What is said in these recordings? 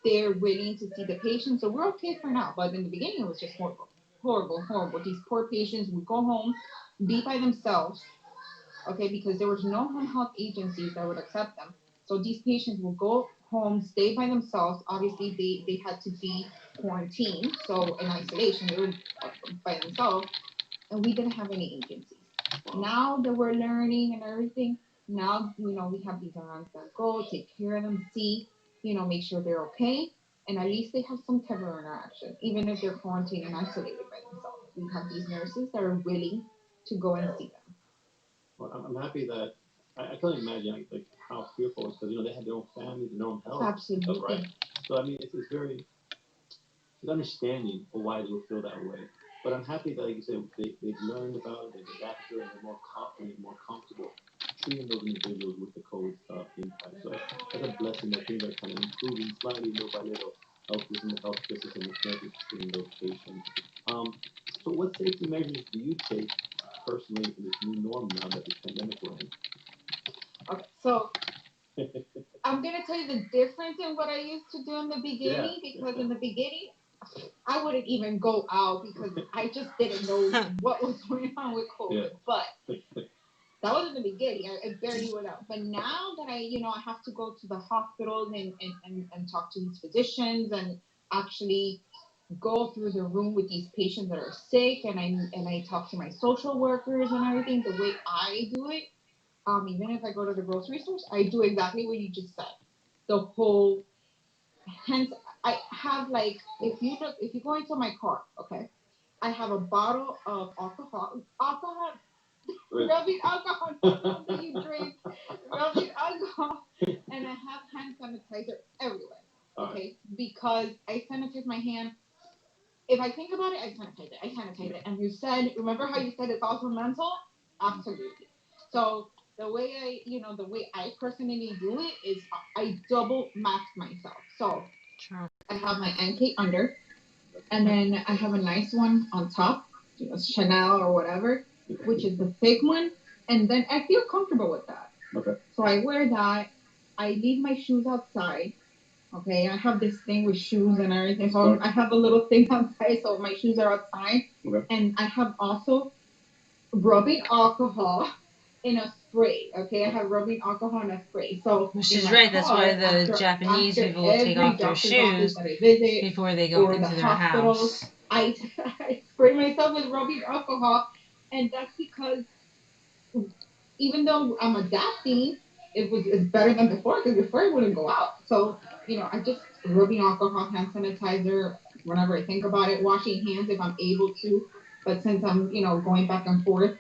they're willing to see the patient. So we're okay for now. But in the beginning, it was just horrible, horrible, horrible. These poor patients would go home, be by themselves, okay, because there was no home health agencies that would accept them. So these patients will go home, stay by themselves. Obviously, they had to be quarantined, so in isolation, they were by themselves, and we didn't have any agencies. Now that we're learning and everything, now we have these around that go take care of them, see, make sure they're okay, and at least they have some type of interaction, even if they're quarantined and isolated by themselves. We have these nurses that are willing to go and see them. Well, I'm happy that I can only imagine like how fearful it was because they had their own families and their own health. Absolutely. Stuff, right? So I mean, it's very it's understanding for why they would feel that way. But I'm happy that, like you said, they've learned about it, they've adapted, and they're more confident, more comfortable treating those individuals with the COVID impact. So that's a blessing that things are kind of improving slightly, little by little, within the healthcare system and treating those patients. Um, so what safety measures do you take personally in this new norm now that the pandemic we're in? Okay, so I'm gonna tell you the difference in what I used to do in the beginning, because in the beginning I wouldn't even go out because I just didn't know what was going on with COVID. But that was in the beginning. I barely went out. But now that I have to go to the hospital and talk to these physicians and actually go through the room with these patients that are sick, and I talk to my social workers and everything. The way I do it, even if I go to the grocery stores, I do exactly what you just said. The whole hence I have, like, if you go into my car, okay, I have a bottle of alcohol, rubbing alcohol, that you drink, rubbing alcohol, and I have hand sanitizer everywhere. Okay, because I sanitize my hand. If I think about it, I sanitize it. I sanitize it. And remember how you said it's also mental? Absolutely. So the way I personally do it is I double mask myself. So Sure. I have my NK under, and then I have a nice one on top, Chanel or whatever, which is the thick one, and then I feel comfortable with that. Okay. So I wear that. I leave my shoes outside. Okay, I have this thing with shoes and everything. So I have a little thing outside, so my shoes are outside. Okay. And I have also rubbing alcohol in a spray. Okay, I have rubbing alcohol in a spray. So she's right. That's why the Japanese people will take off their shoes before they go into their house. I spray myself with rubbing alcohol, and that's because even though I'm adapting, it's better than before, because before I wouldn't go out. So I just rubbing alcohol, hand sanitizer whenever I think about it, washing hands if I'm able to. But since I'm going back and forth,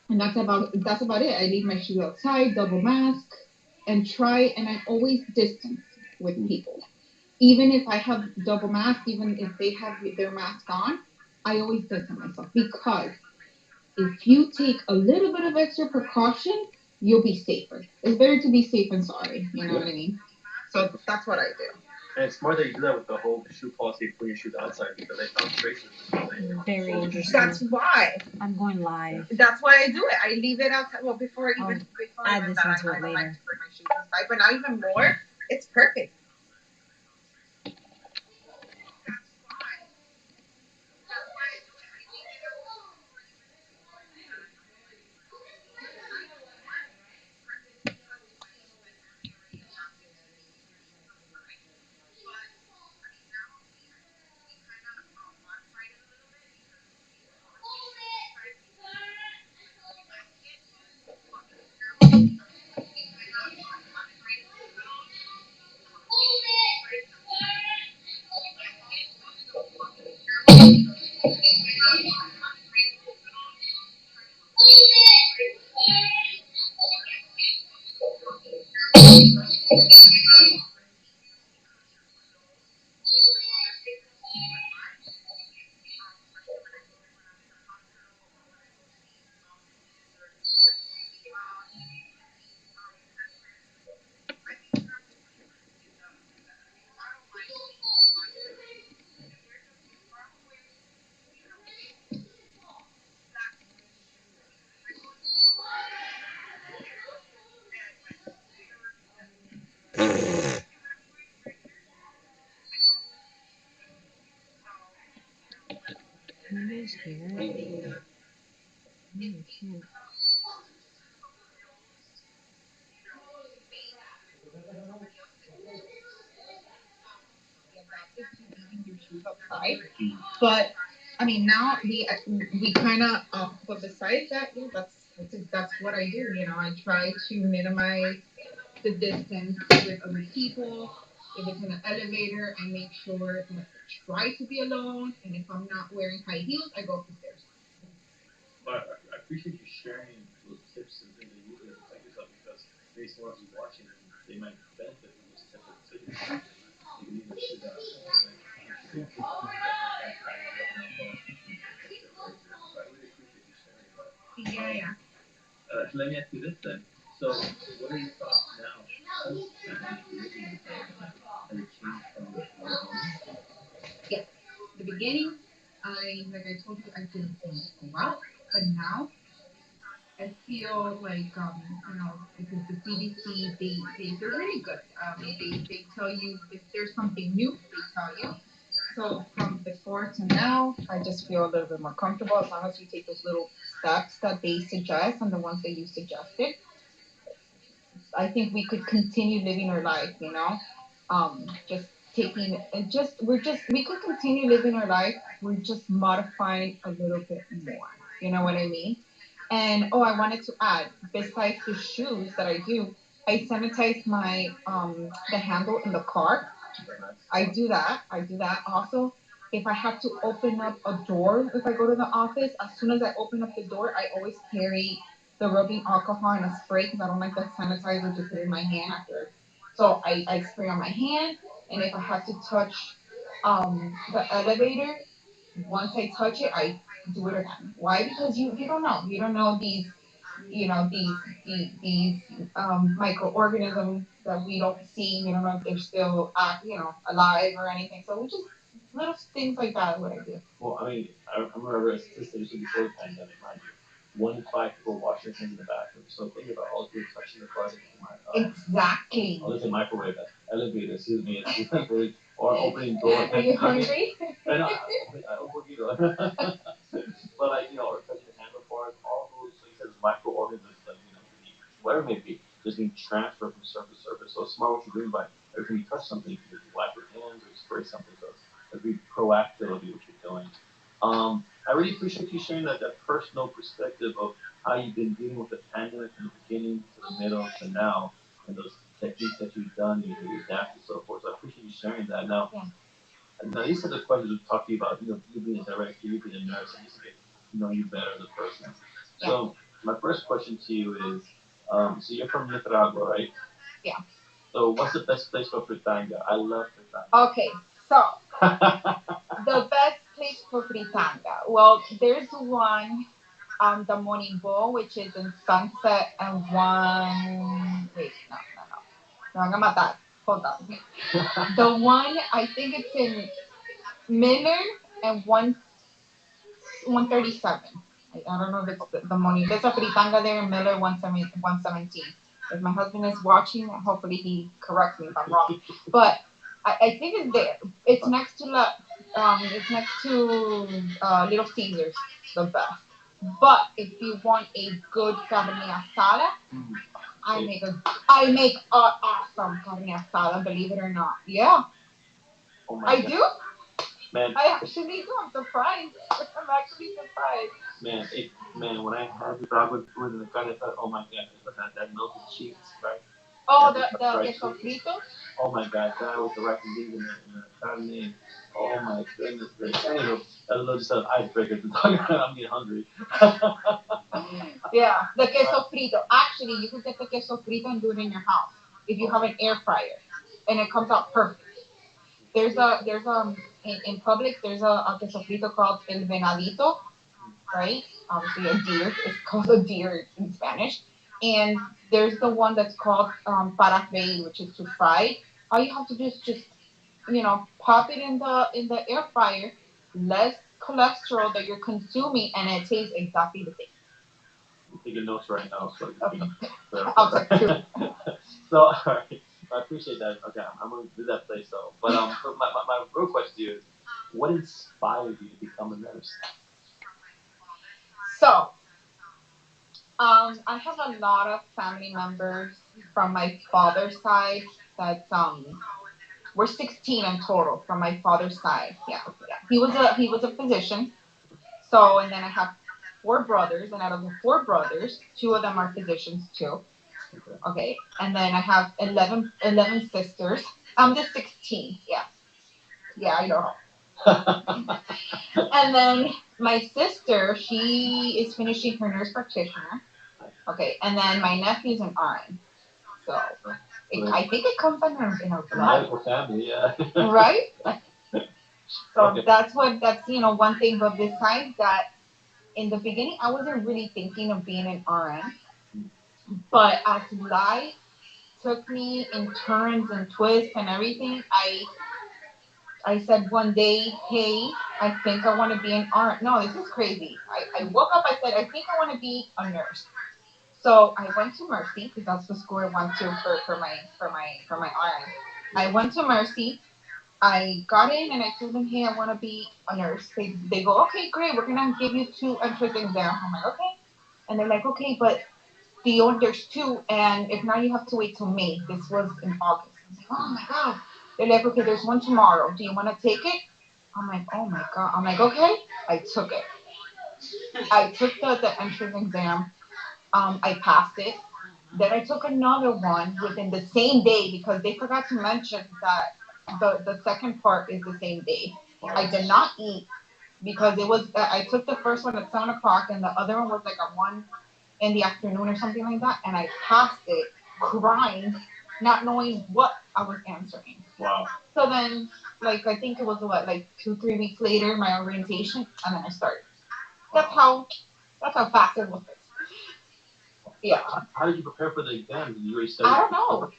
and that's about it. I leave my shoes outside, double mask, and I always distance with people. Even if I have double mask, even if they have their mask on, I always distance myself, because if you take a little bit of extra precaution, you'll be safer. It's better to be safe than sorry. You know what I mean? So that's what I do. And it's smart that you do that with the whole shoe policy, put your shoes outside, because they found traces. Very interesting. That's why. I'm going live. That's why I do it. I leave it outside. Well, before Add this that, into it I don't later. like to put my shoes inside. But now even more, it's perfect. Cute. Cute. Your shoes outside. But I mean, now we kind of but besides that, yeah, that's what I do. You know, I try to minimize the distance with other people. If it's in an elevator, I make sure that I try to be alone. And if I'm not wearing high heels, I go up the stairs. But I appreciate you sharing those tips and things that you do to protect yourself because maybe someone else is watching and they might benefit from those tips and decisions. You can even shoot out. Yeah. So I really appreciate you sharing that. Yeah, yeah. Let me ask you this then. So, what are your thoughts now since the pandemic living in the pandemic? Has it changed from the beginning? Yeah. The beginning, like I told you, I didn't want to go out, but now I feel like because the CDC they're really good. They tell you if there's something new, they tell you. So from before to now, I just feel a little bit more comfortable as long as you take those little steps that they suggest and the ones that you suggested. I think we could continue living our life, you know, just taking and just we could continue living our life. We're just modifying a little bit more. You know what I mean? And oh, I wanted to add, besides the shoes that I do, I sanitize my the handle in the car. I do that. I do that also. If I have to open up a door, if I go to the office, as soon as I open up the door, I always carry the rubbing alcohol and a spray because I don't like the sanitizer to put in my hand after. So I spray on my hand, and if I have to touch the elevator, once I touch it, I do it again. Why? Because you don't know. You don't know these microorganisms that we don't see. You don't know if they're still alive or anything. So we just little things like that. What I do. Well, I mean, I remember a statistic before the pandemic, mind you. 1 in 5 people wash their hands in the bathroom. So think about all of you touching the car. Exactly. Oh, there's a microwave, elevator, excuse me, or opening doors. Are you hungry? I know, un poquito. But like, or touching the handlebars, all those, like you said, microorganisms, like, whatever it may be, just being transferred from surface to surface. So it's smart what you're doing by every time you touch something, you can wipe your hands or spray something. So it's be proactive of what you're doing. I really appreciate you sharing that personal perspective of how you've been dealing with the pandemic from the beginning to the middle to now, and those techniques that you've done, you adapt and so forth. So I appreciate you sharing that. Now, Yeah. now these are the questions we talked to you about, you being a director, you being a nurse, and just to get to know you better as a person. Yeah. So my first question to you is, so you're from Nicaragua, right? Yeah. So what's the best place for fritanga? I love fritanga. Okay, so the best place for fritanga. Well, there's one the Morning Bowl, which is in Sunset and one. Wait, no, I'm gonna that. Hold on. The one I think it's in Miller and 137. I don't know if it's the morning. There's a fritanga there in Miller 117. If my husband is watching, hopefully he corrects me if I'm wrong. But I think it's there. It's next to Little Caesars, the best. But if you want a good carne asada, I make a awesome carne asada. Believe it or not, yeah, Oh I God. Do. Man, I actually do. I'm surprised. I'm actually surprised. Man, when I had the dog with food in the car, I thought, oh my god, that melted cheese, right? Oh, yeah, the queso frito? Oh my god, that was the right thing in the carne. Oh my goodness gracious. Anyway, that's a little just an icebreaker to talk about. I'm getting hungry. Yeah, the queso frito. Actually, you can get the queso frito and do it in your house if you have an air fryer, and it comes out perfect. In Publix there's a queso frito called el venadito, right? Obviously a deer. It's called a deer in Spanish. And there's the one that's called para freír, which is to fry. All you have to do is just pop it in the air fryer. Less cholesterol that you're consuming, and it tastes exactly the same. I'm taking notes right now, so okay. I'll take two. So, all right. I appreciate that. Okay, I'm going to do that place though. But my real question to you is, what inspired you to become a nurse? So, I have a lot of family members from my father's side. That's we're 16 in total from my father's side. Yeah, yeah. He was a physician. So, and then I have four brothers, and out of the four brothers, two of them are physicians too. Okay, and then I have 11 sisters. I'm the 16th. Yeah, yeah, I know. And then my sister, she is finishing her nurse practitioner. Okay, and then my nephew's an RN. So I think it comes under in our blood. Medical family, yeah. Right? So okay. That's one thing. But besides that, in the beginning, I wasn't really thinking of being an RN. But as life took me in turns and twists and everything, I said one day, hey, I think I want to be an RN. No, this is crazy. I woke up, I said, I think I want to be a nurse. So I went to Mercy because that's the school I went to for my RN. I went to Mercy. I got in and I told them, hey, I want to be a nurse. They go, okay, great. We're gonna give you 2 entrance exams. I'm like, okay. And they're like, okay, but there's 2, and if not, you have to wait till May. This was in August. I'm like, oh my god. They're like, okay, there's one tomorrow. Do you want to take it? I'm like, oh my god. I'm like, okay. I took it. I took the entrance exam. I passed it. Then I took another one within the same day because they forgot to mention that the second part is the same day. I did not eat because it was I took the first one at 7 o'clock and the other one was like at 1 in the afternoon or something like that, and I passed it crying, not knowing what I was answering. Wow. So then, like I think it was like 2-3 weeks later, my orientation, and then I started. That's how fast it was. Yeah. How did you prepare for the exam? Did you already study? I don't know.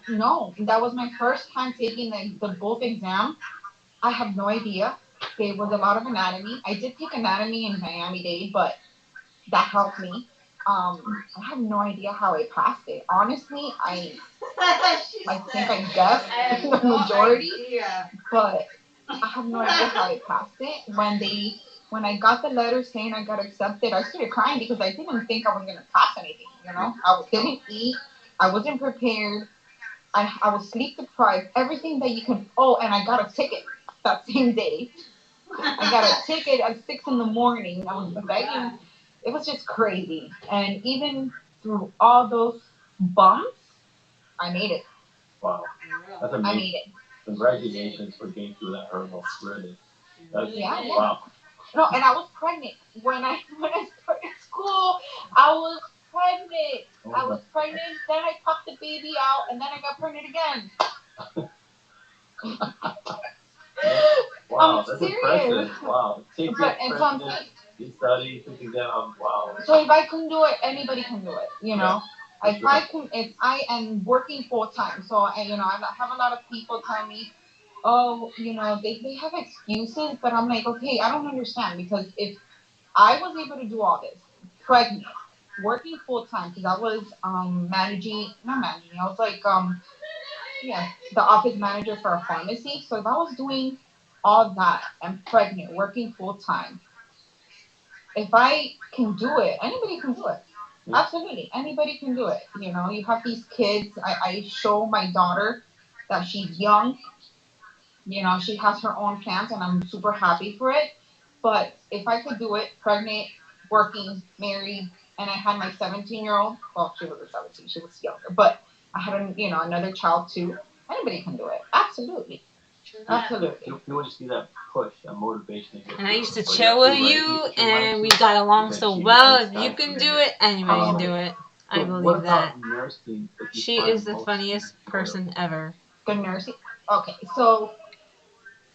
No, that was my first time taking the both exam. I have no idea. There was a lot of anatomy. I did take anatomy in Miami-Dade, but that helped me. I have no idea how I passed it. Honestly, I think I guessed the majority, but I have no idea how I passed it. When I got the letter saying I got accepted, I started crying because I didn't think I was gonna pass anything. I didn't eat. I wasn't prepared. I was sleep deprived. Everything that you can. Oh, and I got a ticket that same day. I got a ticket at 6 in the morning. I was begging. It was just crazy. And even through all those bumps, I made it. Wow. That's amazing. I made it. Congratulations for getting through that hurdle. Really. Yeah. Wow. No, and I was pregnant. When I started school, I was pregnant. I was pregnant, then I popped the baby out, and then I got pregnant again. Wow, I'm that's serious. impressive. Wow. You study, thinking down. Wow. So if I can do it, anybody can do it. Yeah, if I am working full time, so I have a lot of people tell me, oh, they have excuses, but I'm like, okay, I don't understand because if I was able to do all this, pregnant, working full time, because I was not managing, I was like the office manager for a pharmacy. So if I was doing all that and pregnant, working full time, if I can do it, anybody can do it. Absolutely, anybody can do it. You have these kids. I show my daughter that she's young. She has her own plans, and I'm super happy for it. But if I could do it, pregnant, working, married, and I had my 17-year-old, well, she was a 17, she was younger, but I had another child too. Anybody can do it. Absolutely. Absolutely. You want to see that push, that motivation. And I used to chill with you, and we got along so well. If you can do it, anybody can do it. I believe that. She is the funniest person ever. The nursing. Okay, so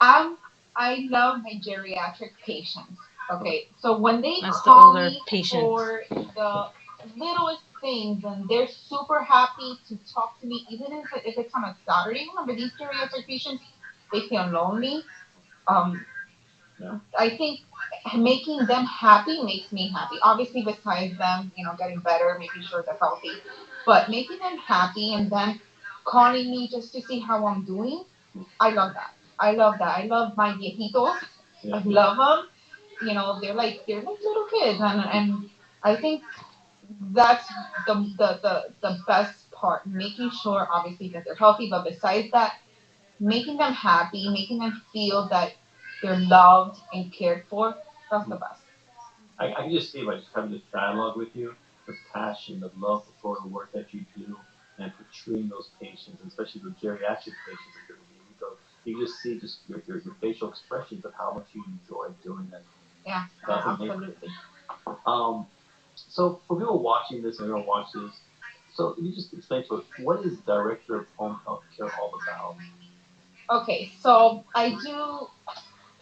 I love my geriatric patients. Okay, so when they call me for the littlest things, and they're super happy to talk to me, even if it's on a Saturday. Remember, these geriatric patients, they feel lonely. I think making them happy makes me happy. Obviously, besides them, getting better, making sure they're healthy, but making them happy and then calling me just to see how I'm doing, I love that. I love that. I love my viejitos. I love them. they're like little kids, and I think that's the best part, making sure obviously that they're healthy, but besides that, making them happy, making them feel that they're loved and cared for. That's the best. I can just see by just having this dialogue with you, the passion, the love for the work that you do, and for treating those patients, and especially the geriatric patients that you're dealing with. You can just see just your facial expressions of how much you enjoy doing that. Yeah, absolutely. So for people watching this and they're gonna watch this, so can you just explain to us what is Director of Home Health Care all about? Okay, so I do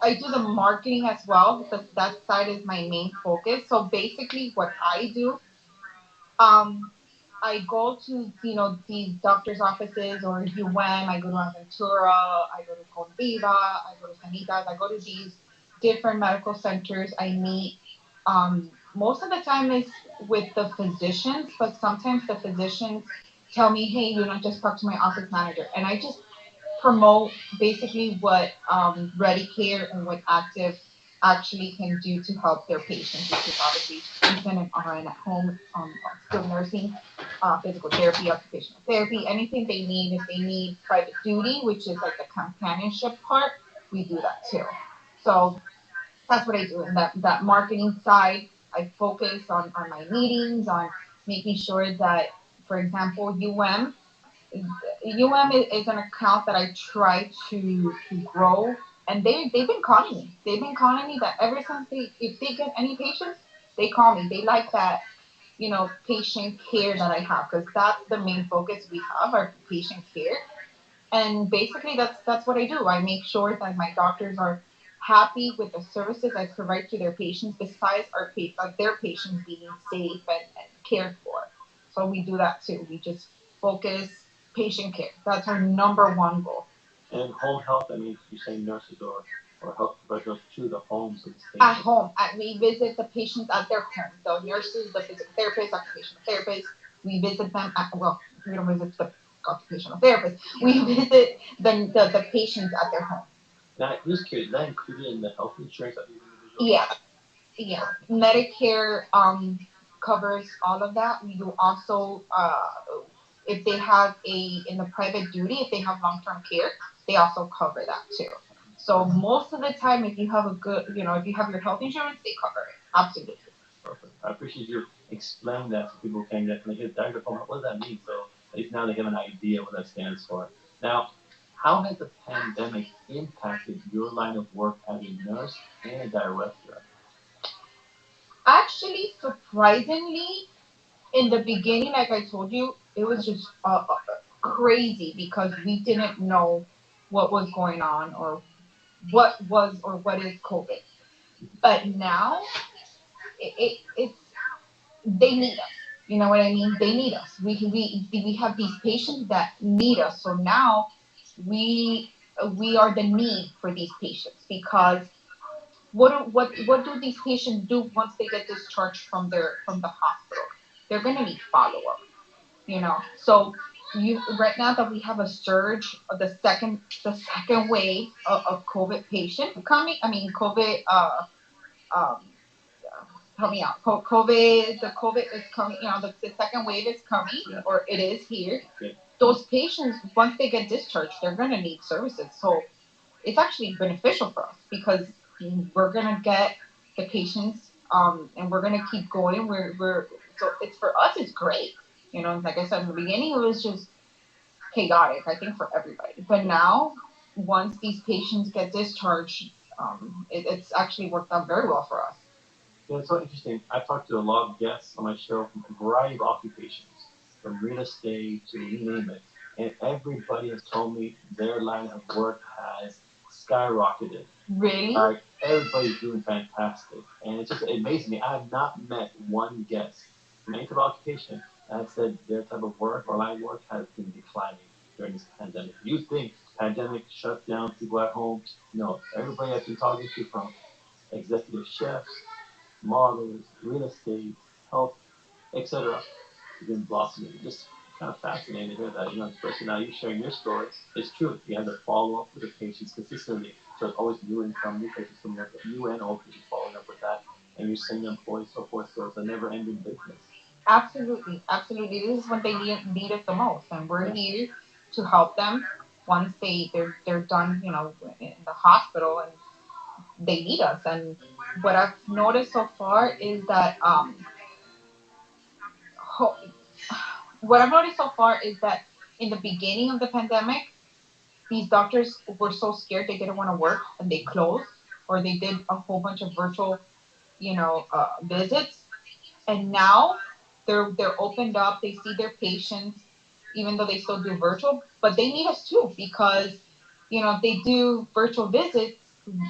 the marketing as well because that side is my main focus. So basically, what I do, um, I go to these doctors' offices or I go to Aventura, I go to Conviva, I go to Sanitas, I go to these different medical centers. I meet. Most of the time is with the physicians, but sometimes the physicians tell me, "Hey, just talk to my office manager," and I just promote basically what Ready Care and what Active actually can do to help their patients, which is obviously treatment and RN at home, skilled nursing, physical therapy, occupational therapy, anything they need. If they need private duty, which is like the companionship part, we do that too. So that's what I do. And that marketing side, I focus on my meetings, on making sure that, for example, is an account that I try to grow, and they've been calling me. They've been calling me that ever since if they get any patients, they call me. They like that patient care that I have because that's the main focus we have, our patient care. And basically, that's what I do. I make sure that my doctors are happy with the services I provide to their patients. Besides their patients being safe and cared for, so we do that too. We just focus patient care. That's our number one goal. And home health, that means you say nurses or health professionals to the homes of the At patients. home, we visit the patients at their home. The nurses, the physical therapists, occupational therapists, we visit them at, well, we don't visit the occupational therapists. We visit the patients at their home. Now, I'm just curious, is that included in the health insurance of these individuals? Yeah. Medicare covers all of that. We do also, if they have in the private duty, if they have long-term care, they also cover that too. So most of the time, if you have if you have your health insurance, they cover it. Absolutely. Perfect. I appreciate you explaining that so people can get like, Dr. Coleman, what does that mean? So at least now they have an idea what that stands for. Now, how has the pandemic impacted your line of work as a nurse and a director? Actually, surprisingly, in the beginning, like I told you, it was just crazy because we didn't know what was going on or what is COVID. But now it's they need us. You know what I mean? They need us. We have these patients that need us. So now we we are the need for these patients because what do these patients do once they get discharged from the hospital? They're gonna need follow up. So you right now that we have a surge of the second wave of COVID patient coming. I mean COVID um help me out. The COVID is coming. The second wave is coming, or it is here. Yeah. Those patients, once they get discharged, they're gonna need services. So it's actually beneficial for us because we're gonna get the patients, and we're gonna keep going. We're so it's for us. It's great. Like I said in the beginning, it was just chaotic. I think for everybody. But now, once these patients get discharged, it's actually worked out very well for us. Yeah, it's so interesting. I've talked to a lot of guests on my show from a variety of occupations, from real estate to you name it. And everybody has told me their line of work has skyrocketed. Really? Like everybody's doing fantastic. And it's just amazing me. I have not met one guest from any type of occupation that said their type of work or line of work has been declining during this pandemic. You think pandemic shut down people at home? No. Everybody I've been talking to, from executive chefs, models, real estate, health, etc., has been blossoming. Just kind of fascinating to hear that. Especially now you sharing your story. It's true. You have to follow up with the patients consistently. So it's always new income, new patients coming up, new and old patients follow following up with that, and you're seeing employees, so forth. So it's a never-ending business. Absolutely, absolutely. This is when they need us the most, and we're here to help them once they're done, in the hospital, and they need us. And what I've noticed so far is that ho- what I've noticed so far is that in the beginning of the pandemic, these doctors were so scared they didn't want to work and they closed, or they did a whole bunch of virtual, visits. And now they're opened up. They see their patients, even though they still do virtual, but they need us too because if they do virtual visits,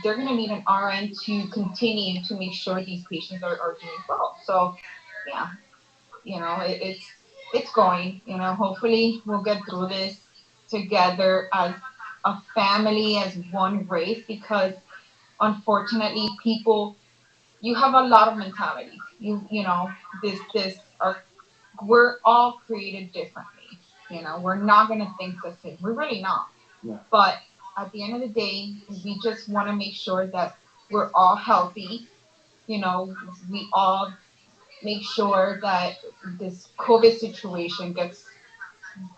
they're going to need an RN to continue to make sure these patients are doing well. So yeah, it's going. Hopefully we'll get through this together as a family, as one race, because unfortunately people, you have a lot of mentalities. This are we're all created differently. We're not gonna think the same. We're really not. Yeah. But at the end of the day, we just want to make sure that we're all healthy. We all make sure that this COVID situation gets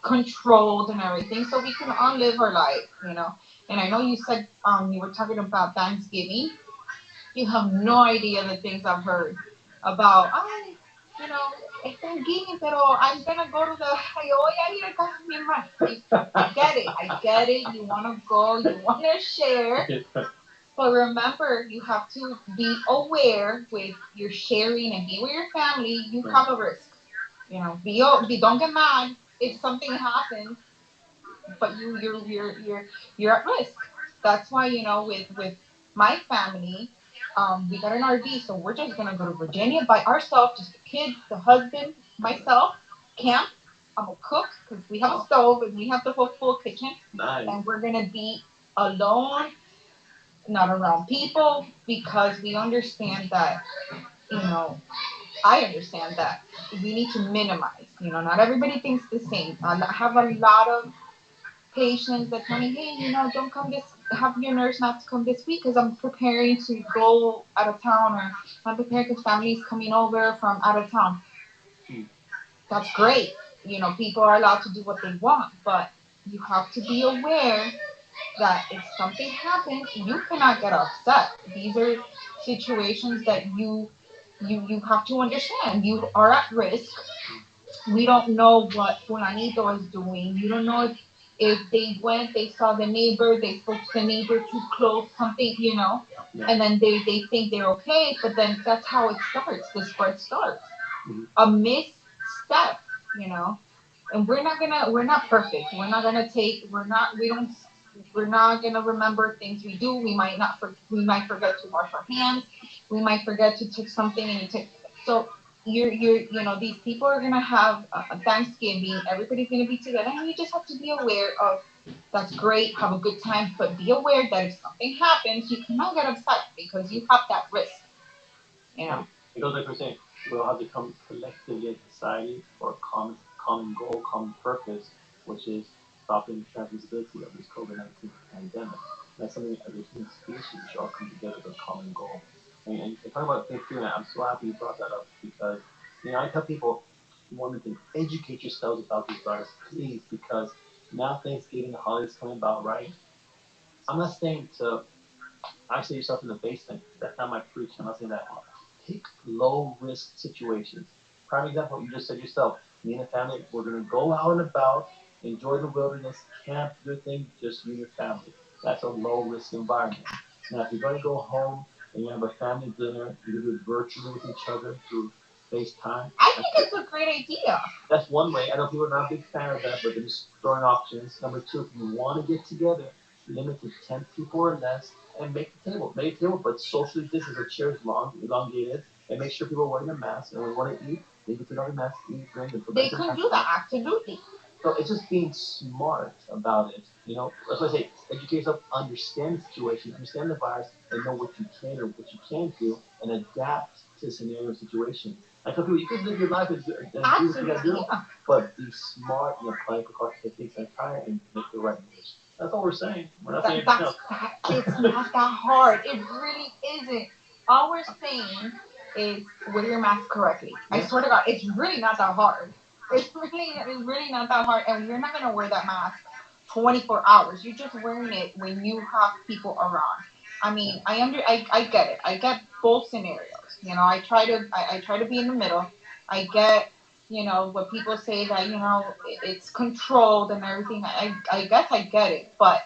controlled and everything, so we can all live our life. And I know you said you were talking about Thanksgiving. You have no idea the things I've heard about. You know, it's Thanksgiving, pero I'm gonna go to the. Voy a ir a casa de mi hermana. I get it. I get it. You wanna go. You wanna share. But remember, you have to be aware with your sharing and be with your family. You have a risk. Don't get mad if something happens, but you're at risk. That's why with my family, we got an RV, so we're just gonna go to Virginia by ourselves, just the kids, the husband, myself, camp. I'm gonna cook because we have a stove and we have the whole full kitchen. Nice. And we're gonna be alone, not around people, because we understand that you know I understand that we need to minimize. Not everybody thinks the same. I have a lot of patients that tell me, hey, don't come have your nurse not to come this week because I'm preparing to go out of town, or I'm preparing because family's coming over from out of town. That's great. People are allowed to do what they want, but you have to be aware that if something happens, you cannot get upset. These are situations that you have to understand. You are at risk. We don't know what Fulanito is doing. You don't know if they saw the neighbor, they spoke to the neighbor too close, something, and then they think they're okay, but then that's how it starts. The spread starts. A misstep, and we're not perfect. We're not gonna remember things we do. We might forget to wash our hands. We might forget to take something and you take. So these people are gonna have a Thanksgiving. Everybody's gonna be together, and you just have to be aware of. That's great. Have a good time, but be aware that if something happens, you cannot get upset because you have that risk. It goes like we're saying, we'll have to come collectively as a society for a common goal, common purpose, which is stopping the transmissibility of this COVID-19 pandemic. That's something as a human species we should all come together with a common goal. And talking about Thanksgiving, I'm so happy you brought that up because I tell people one thing, educate yourselves about these virus, please, because now Thanksgiving, the holidays coming about, right? I'm not saying to isolate yourself in the basement. That's not my preach. I'm not saying that. Pick low risk situations. Prime example, you just said yourself. Me and the family, we're gonna go out and about, enjoy the wilderness, camp, do things, just you and your family. That's a low risk environment. Now, if you're gonna go home and you have a family dinner, you do it virtually with each other through FaceTime. I think it's a great idea. That's one way. I know people are not a big fan of that, but they're just throwing options. Number two, if you want to get together, limit to 10 people or less, and make the table. Make a table, but socially distance the chairs elongated, and make sure people are wearing a mask. And when you want to eat, they can put on a mask, eat, drink, and they can do that, absolutely. So it's just being smart about it. That's why I say educate yourself, understand the situation, understand the virus, and know what you can or what you can't do, and adapt to scenario situation. I tell people you can live your life and do what you gotta do, but be smart and apply precautionary techniques and try and make the right moves. That's all we're saying. We're not saying it's not that hard. It really isn't. all we're saying is wear your mask correctly. I swear to God, it's really not that hard. It's really not that hard, and you're not gonna wear that mask 24 hours. You're just wearing it when you have people around. I mean, I get it. I get both scenarios. I try to be in the middle. I get, what people say that, it's controlled and everything. I guess I get it, but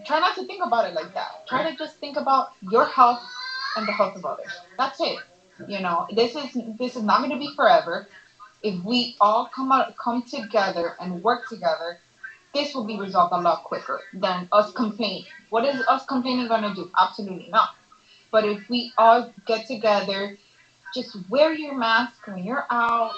try not to think about it like that. Try to just think about your health and the health of others. That's it. This is not going to be forever. If we all come together and work together, this will be resolved a lot quicker than us complaining. What is us complaining going to do? Absolutely not. But if we all get together, just wear your mask when you're out,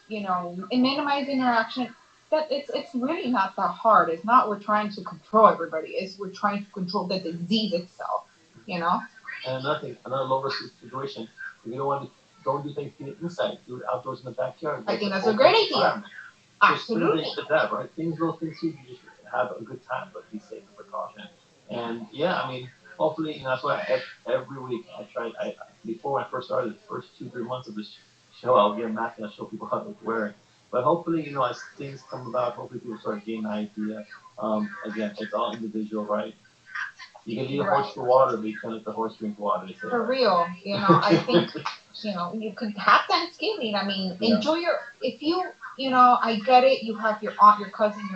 and minimize interaction. That it's really not that hard. It's not we're trying to control everybody. It's we're trying to control the disease itself. You know. And another thing, another low risk situation. If you don't want to, don't do things inside. Do it outdoors in the backyard. I think that's a great idea. Absolutely. Just that, right? Little things you just have a good time, but be safe and precaution. And yeah, I mean, hopefully, that's why every week I try. Before I first started, the first 2-3 months of this show, I'll get a mask and I'll show people how to wear it. But hopefully, as things come about, hopefully people start getting an idea. Again, it's all individual, right? You can lead a horse to water, but you can't let the horse drink water. For real, I think, you could have Thanksgiving. I mean, enjoy if I get it, you have your aunt, your cousin,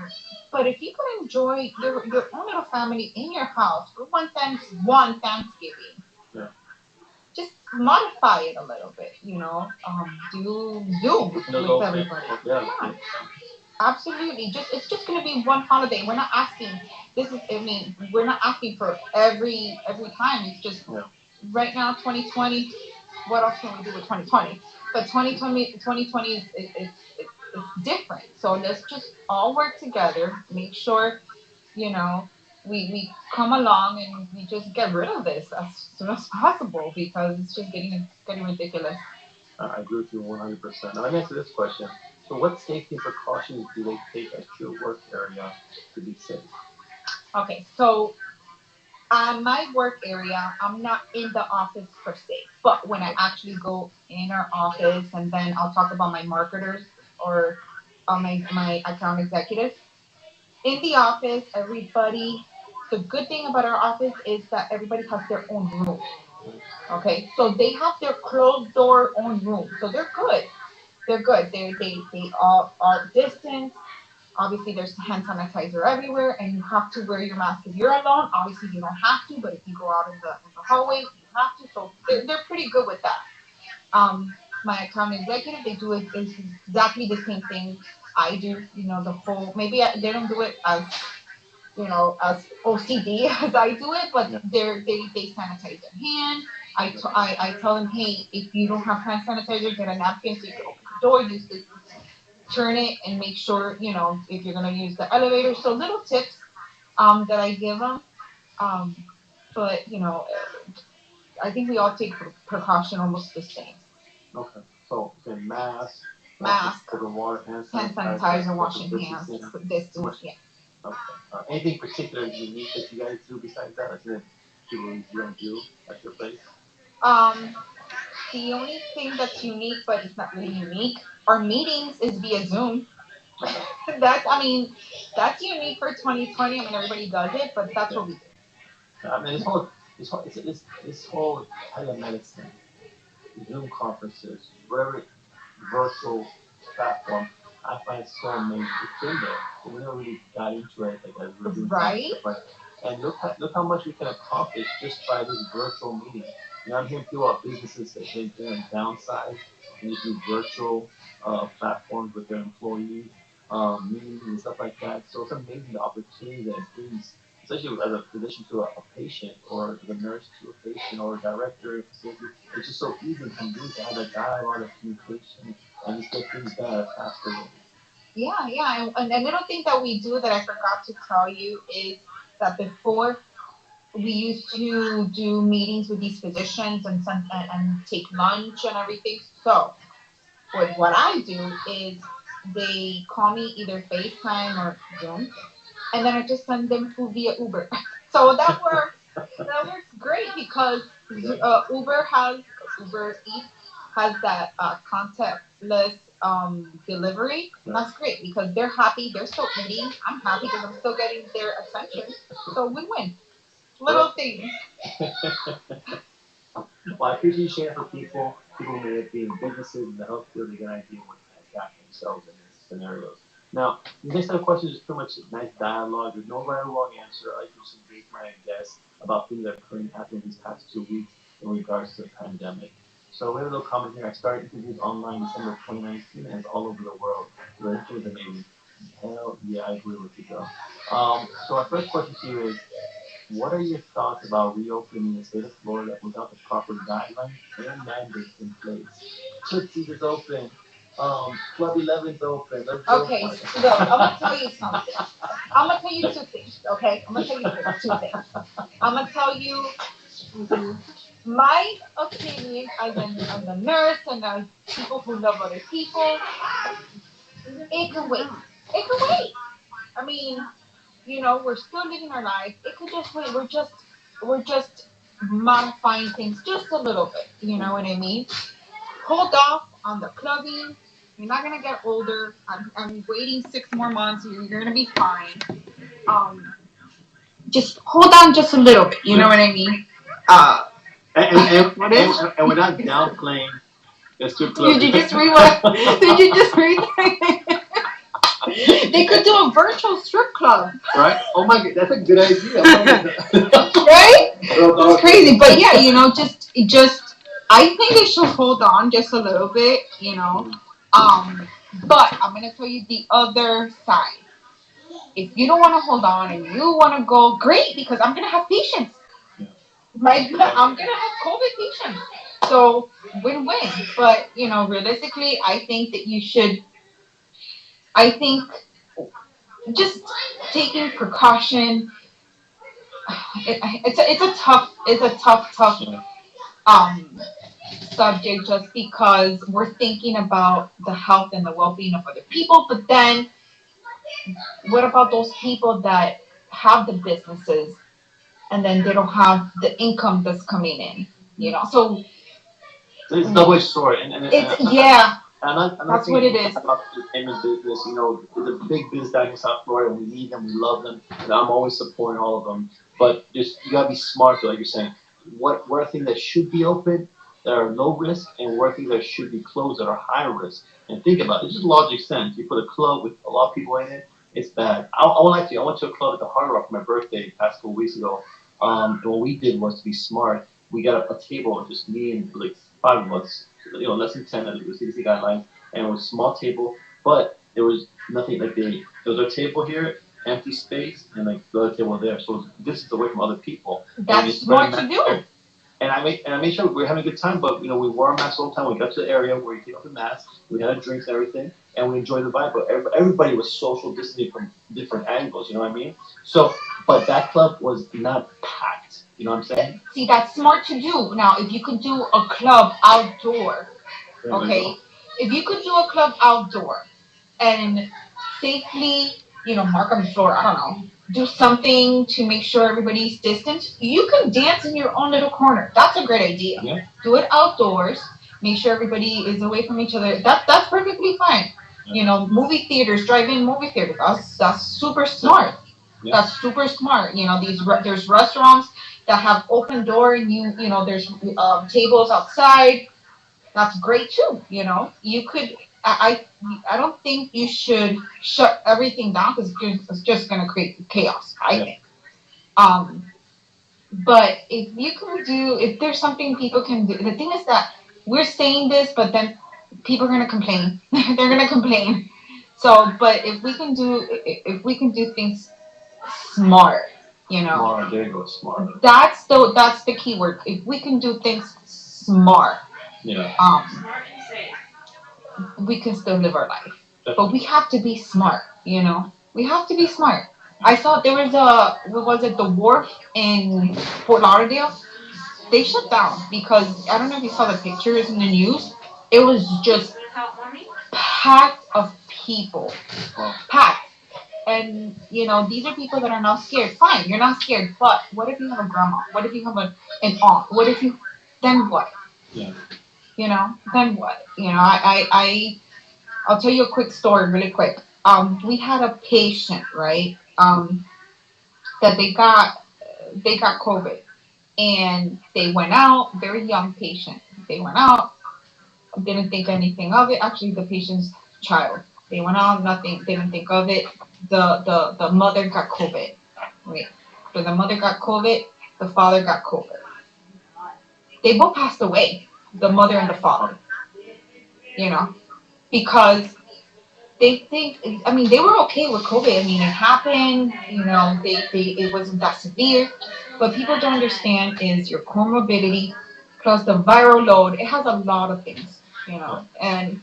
but if you can enjoy your own little family in your house for one Thanksgiving, just modify it a little bit, do Zoom with everybody. Yeah. Absolutely. It's just gonna be one holiday. We're not asking. We're not asking for every time. It's just right now, 2020. What else can we do with 2020? But 2020 is different. So let's just all work together. Make sure we come along and we just get rid of this as soon as possible because it's just getting ridiculous. I agree with you 100%. Now, let me answer this question. So, what safety precautions do they take at your work area to be safe? Okay, so my work area, I'm not in the office per se, but when I actually go in our office, and then I'll talk about my marketers or my account executives. In the office, the good thing about our office is that everybody has their own room. Okay, so they have their closed door own room, so they're good. They're good. They all are distant. Obviously, there's hand sanitizer everywhere, and you have to wear your mask if you're alone. Obviously, you don't have to, but if you go out in the hallway, you have to. So they're pretty good with that. My account executive, they do is exactly the same thing I do. The whole maybe they don't do it as OCD as I do it, but they sanitize their hand. I tell them, hey, if you don't have hand sanitizer, get a napkin so you can open the door, use this, turn it, and make sure if you're gonna use the elevator. So little tips that I give them, um, but I think we all take precaution almost the same. Okay, so mask, open water, hand sanitizer, washing hands, distance, yeah. Okay. Anything particular unique that you guys do besides that? That you don't do at your place? The only thing that's unique, but it's not really unique, our meetings is via Zoom. That's unique for 2020. Everybody does it, but that's what we do. I mean, this whole telemedicine, Zoom conferences, whatever virtual platform, I find so amazing. It's in there. So we never really got into it as we're doing right. And look how much we can accomplish just by this virtual meeting. I'm hearing people about businesses that they're downsize and just do virtual platforms with their employees, meetings and stuff like that. So it's amazing the opportunity that it brings, especially as a physician to a patient, or the nurse to a patient, or a director of facility. It's just so easy and convenient to have a dialogue of communication and just get things done at a faster rate. Yeah. And a little thing that we do that I forgot to tell you is that before we used to do meetings with these physicians and take lunch and everything. So what I do is they call me either FaceTime or Zoom, and then I just send them food via Uber. So that works. That works great because Uber Eats has that contactless delivery. And that's great because they're happy, they're still eating. I'm happy because I'm still getting their attention. So win-win. Little things. Well, I appreciate you sharing for people who may be in businesses in the health field, they get an idea what to adapt themselves in these scenarios. Now, the next set of questions is pretty much a nice dialogue. There's no right or wrong answer. I like to just engage my guests about things that are currently happening these past 2 weeks in regards to the pandemic. So we have a little comment here. I started interviews online December 2019 and it's all over the world. So it was amazing. Hell yeah, I agree with you, Joe. So our first question to you is, what are your thoughts about reopening the state of Florida without the proper guidelines and mandates in place? Tootsie's is open. Club 11's open. Let's go. Okay, so I'm gonna tell you something. I'm gonna tell you two things. Okay, I'm gonna tell you two things. I'm gonna tell you my opinion as a nurse and as people who love other people. It can wait. It can wait. I mean, we're still living our life. It could just wait. We're just modifying things just a little bit. You know what I mean? Hold off on the clubbing. You're not gonna get older. I'm waiting 6 more months. You're gonna be fine. Um, just hold on just a little bit. You know what I mean? And we're not downplaying the strip club. Did you just read what? Did you just read that? They could do a virtual strip club. Right? Oh my god, that's a good idea. Right? It's crazy. But yeah, just I think they should hold on just a little bit. But I'm gonna tell you the other side. If you don't wanna hold on and you wanna go, great, because I'm gonna have patients. I'm gonna have COVID patients. So win-win. But realistically, I think that you should. I think just taking precaution. It's a tough um subject just because we're thinking about the health and the well-being of other people. But then, what about those people that have the businesses and then they don't have the income that's coming in? So it's a double-edged sword, yeah. I'm not That's what it is. about the entertainment business. It's a big business down in South Florida. We need them. We love them. And I'm always supporting all of them. But just you gotta be smart, though, like you're saying. What are things that should be open that are low risk, and what are things that should be closed that are high risk? And think about it. It's just logic sense. You put a club with a lot of people in it, it's bad. I won't lie to you. I went to a club at the Hard Rock for my birthday past 4 weeks ago. And what we did was to be smart. We got a table, just me and like 5 of us, less than 10 under the CDC guidelines, and it was a small table, but there was nothing like there was a table here, empty space, and like the other table there. So it was distance away from other people. That's smart to do. And I made sure we were having a good time, but we wore our masks all the time. We got to the area where you take off the mask, we had drinks and everything, and we enjoyed the vibe. But everybody was social distancing from different angles. You know what I mean? So, but that club was not packed. You know what I'm saying? See, that's smart to do. Now, if you could do a club outdoor, okay? If you could do a club outdoor and safely, mark on the floor, I don't know, do something to make sure everybody's distant, you can dance in your own little corner. That's a great idea. Yeah. Do it outdoors. Make sure everybody is away from each other. That's perfectly fine. Movie theaters, drive-in movie theaters. That's super smart. Yeah. That's super smart. There's restaurants that have open door and there's tables outside. That's great too. You could. I don't think you should shut everything down because it's just going to create chaos. I think. But if there's something people can do, the thing is that we're saying this, but then people are going to complain. They're going to complain. So, but if we can do things smart, Smart, there you go, smart. that's the key word. If we can do things smart, Yeah. we can still live our life. Definitely. But we have to be smart. We have to be smart. I saw there was what was it, the wharf in Fort Lauderdale? They shut down because I don't know if you saw the pictures in the news. It was just packed of people. Wow. Packed. And these are people that are not scared. Fine, you're not scared, but what if you have a grandma? What if you have an aunt? What if you? Then what? Yeah. Then what? I'll tell you a quick story, really quick. We had a patient, right? That they got COVID, and they went out. Very young patient. They went out, didn't think anything of it. Actually, the patient's child. They went out, nothing, didn't think of it. The mother got COVID. Right. So the mother got COVID, the father got COVID. They both passed away, the mother and the father. You know, because they think, I mean, they were okay with COVID. I mean, it happened, it wasn't that severe. But people don't understand is your comorbidity plus the viral load. It has a lot of things, and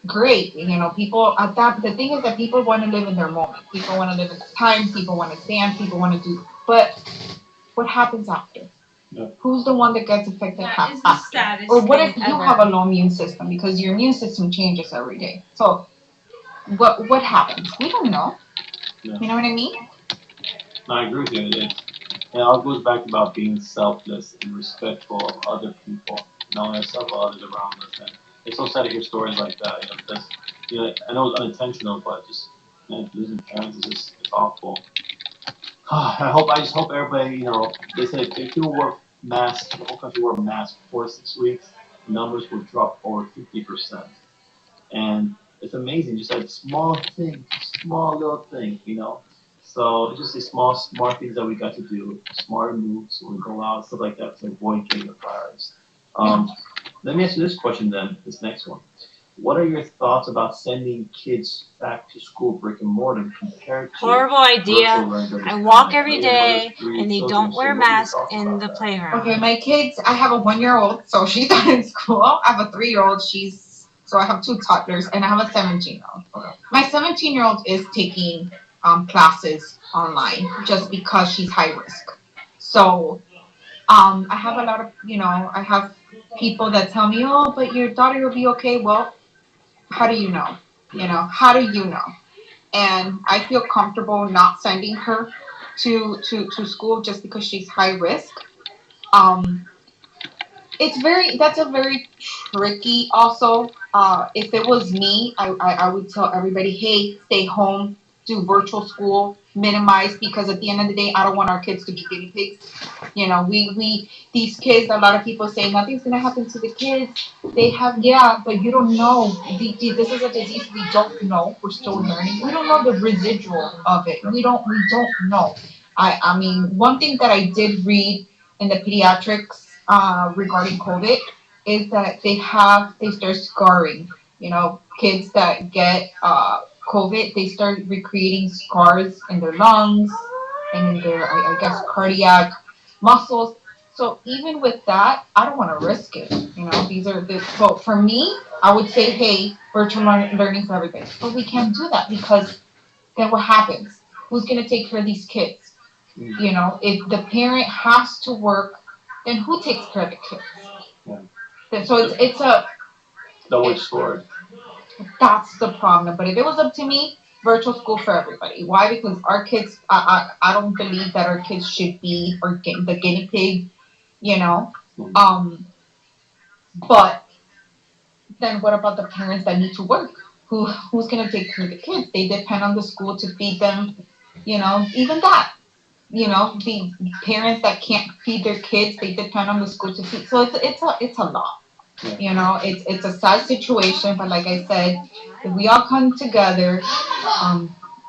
great, people at that, the thing is that people want to live in their moment. People want to live in the time. People want to dance. People want to do, but what happens after? Yeah. Who's the one that gets affected That is the after? saddest Or what if thing you ever. have a low immune system because your immune system changes every day? So what happens? We don't know. Yeah. You know what I mean? No, I agree with you. It all goes back about being selfless and respectful of other people, not only ourselves but others around us. And it's so sad to hear stories like that. Because I know it's unintentional, but just losing parents is just it's awful. I just hope everybody, they said if people wore masks, the whole country wore masks for 6 weeks, numbers would drop over 50%. And it's amazing, just like small thing, small little thing. So it's just the small, smart things that we got to do, smarter moves when we go out, stuff like that to avoid getting the virus. Let me ask you this question then, this next one. What are your thoughts about sending kids back to school brick and mortar compared to Horrible idea. I walk every day and they don't wear masks in the playground. Okay, my kids, I have a 1-year-old, so she's not in school. I have a 3-year-old, so I have 2 toddlers, and I have a 17-year-old. Okay. My 17-year-old is taking classes online just because she's high risk. So I have a lot of, I have people that tell me, oh, but your daughter will be okay. Well, how do you know? How do you know? And I feel comfortable not sending her to school just because she's high risk. Um, that's a very tricky also. If it was me, I would tell everybody, hey, stay home, do virtual school, minimize, because at the end of the day, I don't want our kids to be guinea pigs. These kids, a lot of people say nothing's gonna happen to the kids. They have, yeah, but you don't know. This is a disease we don't know. We're still learning. We don't know the residual of it. We don't know. I mean, one thing that I did read in the pediatrics regarding COVID is that they start scarring. Kids that get COVID, they start recreating scars in their lungs and in their, I guess, cardiac muscles. So even with that, I don't want to risk it. These are so for me, I would say, hey, virtual learning for everybody. But we can't do that because then what happens? Who's going to take care of these kids? If the parent has to work, then who takes care of the kids? Yeah. So it's a double-edged sword. That's the problem. But if it was up to me, virtual school for everybody. Why? Because our kids, I don't believe that our kids should be the guinea pig, you know. But then what about the parents that need to work? Who's gonna take care of the kids? They depend on the school to feed them, even that. The parents that can't feed their kids, they depend on the school to feed. So it's a lot. It's a sad situation, but like I said, if we all come together,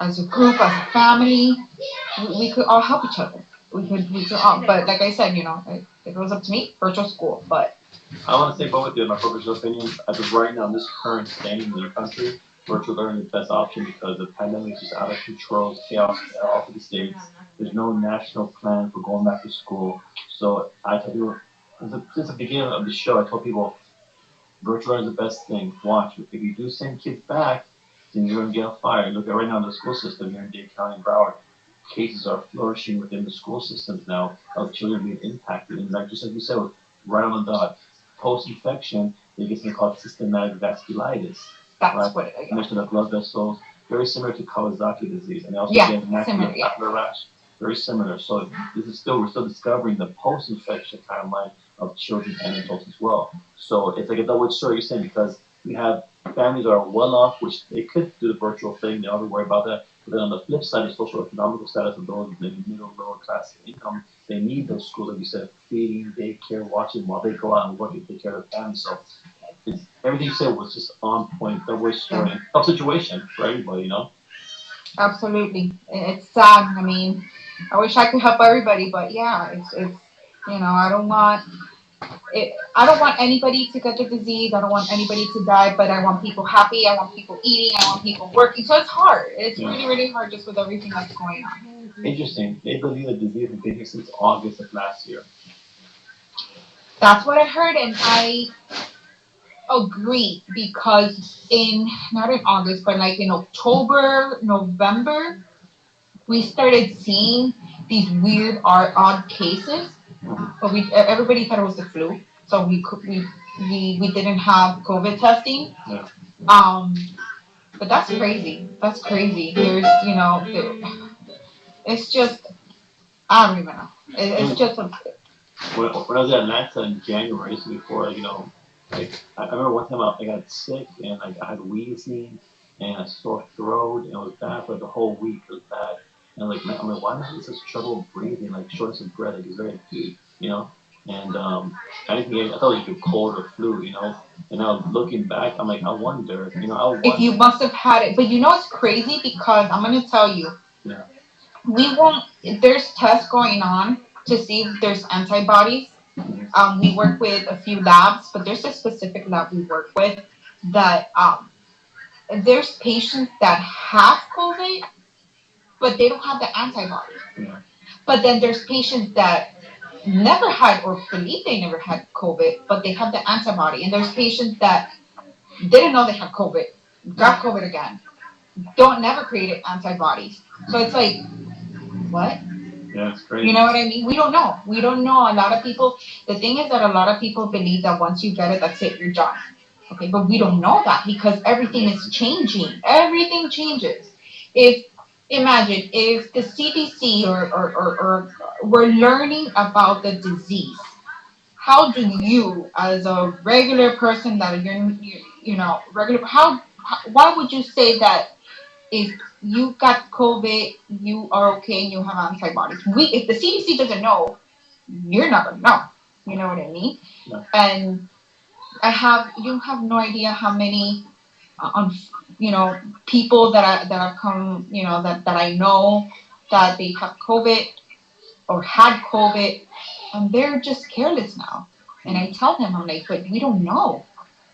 as a group, as a family, we could all help each other. We could all. But like I said, if it was up to me, virtual school. But I want to say both with you, my professional opinion. As of right now, in this current standing in the country, virtual learning is the best option because the pandemic is just out of control, chaos all over the states. There's no national plan for going back to school. So I tell people, since the beginning of the show, I told people, virtual learning is the best thing. Watch. If you do send kids back, then you're going to get a fire. Look at right now in the school system here in Dade County and Broward. Cases are flourishing within the school systems now of children being impacted. And just like you said, right on the dot, post-infection, they get something called systematic vasculitis. That's right? What it is. Connection of blood vessels, very similar to Kawasaki disease, and they also Yeah, get macular rash. Very similar. So we're still discovering the post-infection timeline of children and adults as well. So it's like a double-edged sword, you're saying, because we have families that are well off, which they could do the virtual thing, they don't have to worry about that. But then on the flip side, the social economical status of those in middle, lower class income, they need those schools, like you said, feeding, daycare, watching while they go out and work and take care of their family. So everything you said was just on point, double-edged sword, and tough situation for everybody, you know? Absolutely. It's sad. I mean, I wish I could help everybody, but yeah, it's I don't want it. I don't want anybody to get the disease. I don't want anybody to die, but I want people happy. I want people eating. I want people working. So it's hard. It's really, really hard just with everything that's going on. Interesting. They believe the disease has been here since August of last year. That's what I heard, and I agree because not in August, but like in October, November, we started seeing these weird, odd cases. But everybody thought it was the flu, so we didn't have COVID testing. Yeah. But that's crazy. That's crazy. There's it's just I don't even know. It's just when I was at Atlanta in January, so before like I remember one time I got sick and like I had wheezing and a sore throat and it was bad for the whole week. It was bad. And like I'm like, why am I having such trouble breathing? Like shortness of breath, like it's very acute, you know. And I thought it was a cold or flu, you know. And now looking back, I'm like, I wonder, if you must have had it. But it's crazy because I'm gonna tell you. Yeah. We won't. There's tests going on to see if there's antibodies. We work with a few labs, but there's a specific lab we work with that there's patients that have COVID, but they don't have the antibodies. Yeah. But then there's patients that never had or believe they never had COVID, but they have the antibody. And there's patients that didn't know they had COVID, got COVID again, never created antibodies. So it's like, what? Yeah, it's crazy. You know what I mean? We don't know. We don't know. A lot of people, the thing is that a lot of people believe that once you get it, that's it, you're done. Okay, but we don't know that because everything is changing. Everything changes. Imagine if the CDC or we're learning about the disease, how do you, as a regular person that regular, why would you say that if you got COVID, you are okay and you have antibodies? If the CDC doesn't know, you're not gonna know. You know what I mean? No. And you have no idea how many, people that have come, that I know that they have COVID or had COVID, and they're just careless now. And I tell them, I'm like, but we don't know.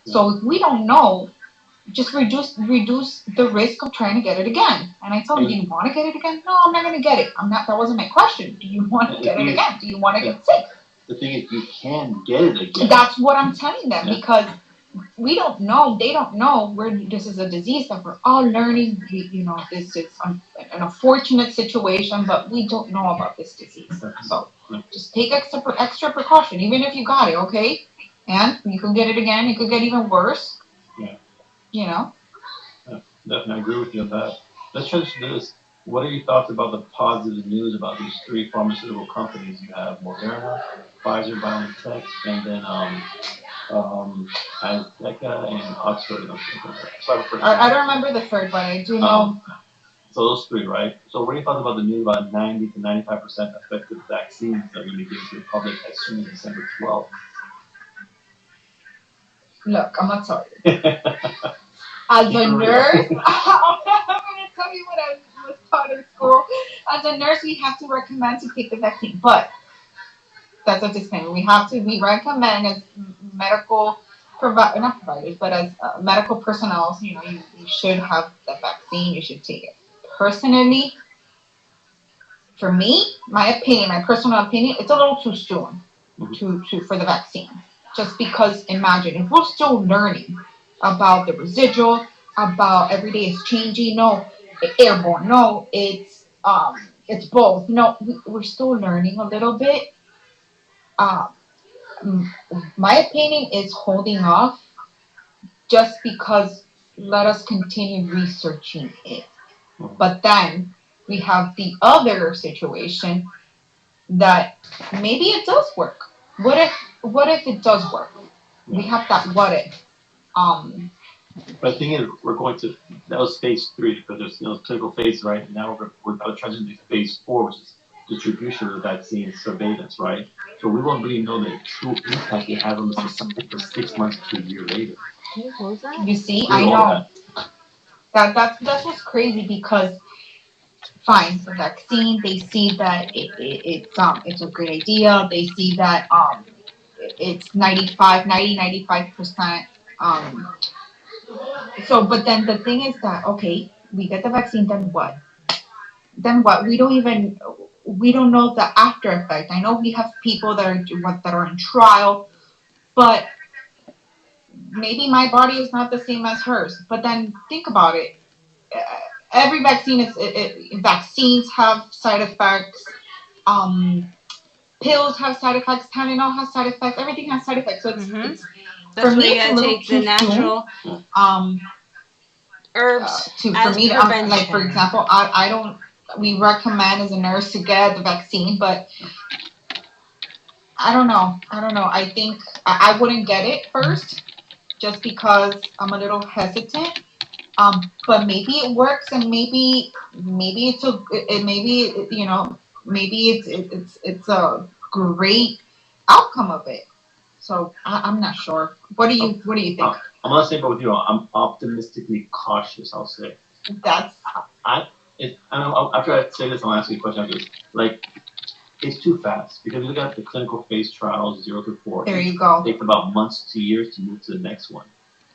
So if we don't know, just reduce the risk of trying to get it again. And I tell them, do you want to get it again? No, I'm not going to get it. I'm not. That wasn't my question. Do you want to get it again? Do you want to get sick? The thing is, you can get it again. That's what I'm telling them because we don't know. They don't know. This is a disease that we're all learning. This is an unfortunate situation, but we don't know about this disease. So just take extra precaution, even if you got it. Okay, and you could get it again. It could get even worse. Yeah. Yeah, definitely, I agree with you on that. Let's transition to this. What are your thoughts about the positive news about these three pharmaceutical companies? You have Moderna, Pfizer, BioNTech, and then AstraZeneca and Oxford. I don't remember the third, but I do know. So those three, right? So what are your thoughts about the news about 90 to 95% effective vaccines that are going to be given to the public as soon as December 12th? Look, I'm not sorry. As a nurse, I'm going to tell you what I was taught in school. As a nurse, we have to recommend to take the vaccine, but that's a disclaimer. We recommend as medical not providers, but as medical personnel, you should have the vaccine. You should take it. Personally, for me, my personal opinion, it's a little too soon for the vaccine. Just because, imagine, if we're still learning about the residual, about every day is changing. No, airborne. No, it's both. No, we're still learning a little bit. My opinion is holding off just because let us continue researching it. But then we have the other situation that maybe it does work. What if it does work? We have that what if. But the thing is, we're going to, that was phase 3, because there's clinical phase, right? Now we're about to transition to phase 4, which is distribution of the vaccine surveillance, right? So we won't really know the true impact it has on the society for 6 months to a year later. You see, I know that's what's crazy, because fine, the vaccine, they see that it's a great idea. They see that it's 95%. So, but then the thing is that, okay, we get the vaccine, then what? Then what? We don't know the after effect. I know we have people that are in trial, but maybe my body is not the same as hers. But then think about it. Every vaccine vaccines have side effects. Pills have side effects. Tylenol has side effects. Everything has side effects. So it's That's for why me, you it's a gotta little take the too natural soon. Herbs For as me, prevention. like for example, I don't. We recommend as a nurse to get the vaccine, but I don't know. I think I wouldn't get it first, just because I'm a little hesitant. But maybe it works, and maybe it's a maybe it's a great outcome of it. So I'm not sure. What do you think? I'm not saying, but with you, I'm optimistically cautious. I'll say. That's. I don't know. After I say this, I'll ask you a question after this. Like, it's too fast, because you look at the clinical phase trials 0 to 4. There you go. It takes about months to years to move to the next one.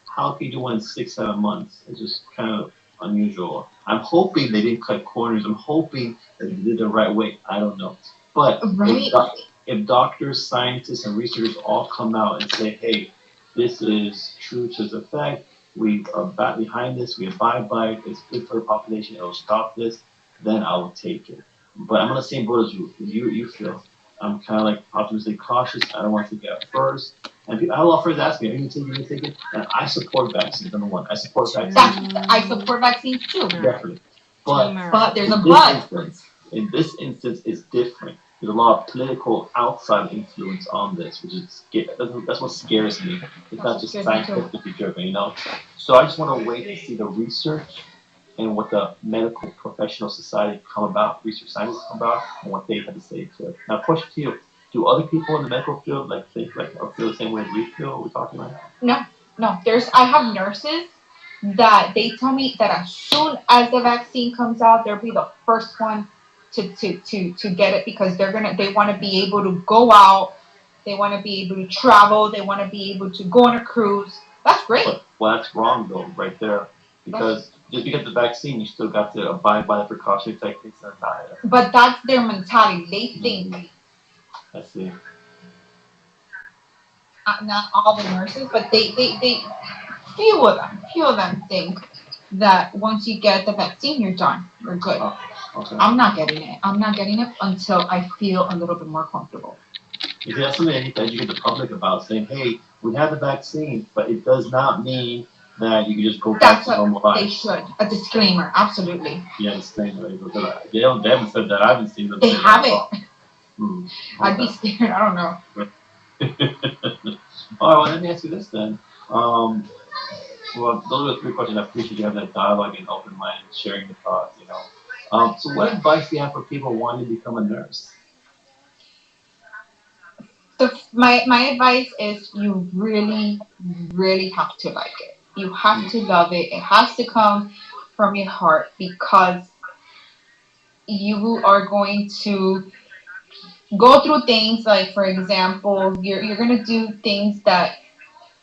How can you do one in 6-7 months? It's just kind of unusual. I'm hoping they didn't cut corners. I'm hoping that they did it the right way. I don't know. But right. if doctors, scientists, and researchers all come out and say, hey, this is true to its effect, we are back behind this, we abide by it, it's good for the population, it will stop this, then I will take it. But I'm on the same boat as you feel. I'm kind of like optimistically cautious. I don't want to take it at first. And people, I have a lot of friends ask me, are you going to take it? And I support vaccines, number one. I support vaccines. I support vaccines too. Definitely. But there's a but. In this instance, it's different. There's a lot of political outside influence on this, which is that's what scares me. It's not just scientifically driven, So I just want to wait to see the research and what the medical professional society come about, research scientists come about, and what they have to say to it. Now, question to you: do other people in the medical field think or feel the same way as we feel? We're talking about? No. I have nurses that they tell me that as soon as the vaccine comes out, they'll be the first one to get it, because they want to be able to go out, they want to be able to travel, they want to be able to go on a cruise. That's great. Well, that's wrong though, right there, because just because the vaccine, you still got to abide by the precautionary techniques and diet. But that's their mentality. They think. I see. Not all the nurses, but they few of them think that once you get the vaccine, you're done. You're good. Oh, okay. I'm not getting it. Until I feel a little bit more comfortable. Because that's something I need to educate the public about, saying, hey, we have the vaccine, but it does not mean that you can just go back to normal life. They should. A disclaimer, absolutely. Yeah, disclaimer. They haven't said that. I haven't seen them. They haven't. Okay. I'd be scared. I don't know. All right, well, let me ask you this then. Well, those are the 3 questions. I appreciate you having that dialogue and open mind and sharing the thoughts, So what advice do you have for people wanting to become a nurse? So my advice is, you really, really have to like it. You have to love it. It has to come from your heart, because you are going to go through things, like, for example, you're going to do things that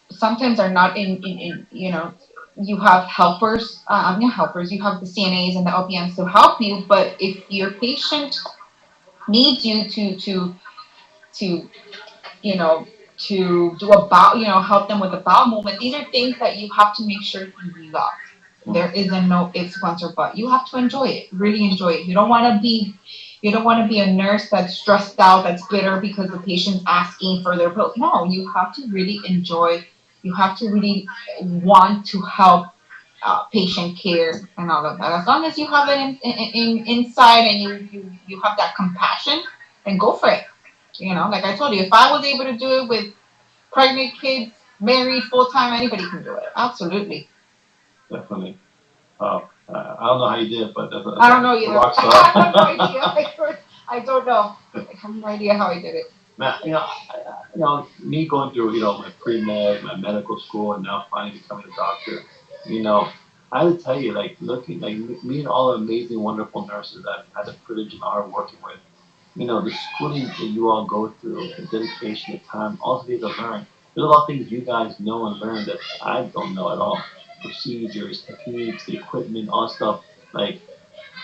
sometimes are not in you have helpers, you have the CNAs and the LPNs to help you, but if your patient needs you to to do a bowel, help them with a bowel movement, these are things that you have to make sure you love. There isn't no ifs, buts, or but. You have to enjoy it, really enjoy it. You don't want to be a nurse that's stressed out, that's bitter because the patient's asking for their bill. No, you have to really enjoy. You have to really want to help patient care and all of that. As long as you have it inside and you have that compassion, then go for it. Like I told you, if I was able to do it with pregnant kids, married, full time, anybody can do it. Absolutely. Definitely. I don't know how you did it, but I don't know either. rock star. I have no idea. I don't know. I have no idea how I did it. Now, me going through, my pre-med, my medical school, and now finally becoming a doctor, I would tell you, like, looking, like, meeting all the amazing, wonderful nurses that I've had the privilege and honor of working with, the schooling that you all go through, the dedication, the time, all the things I've learned. There's a lot of things you guys know and learn that I don't know at all. Procedures, techniques, the equipment, all stuff. Like,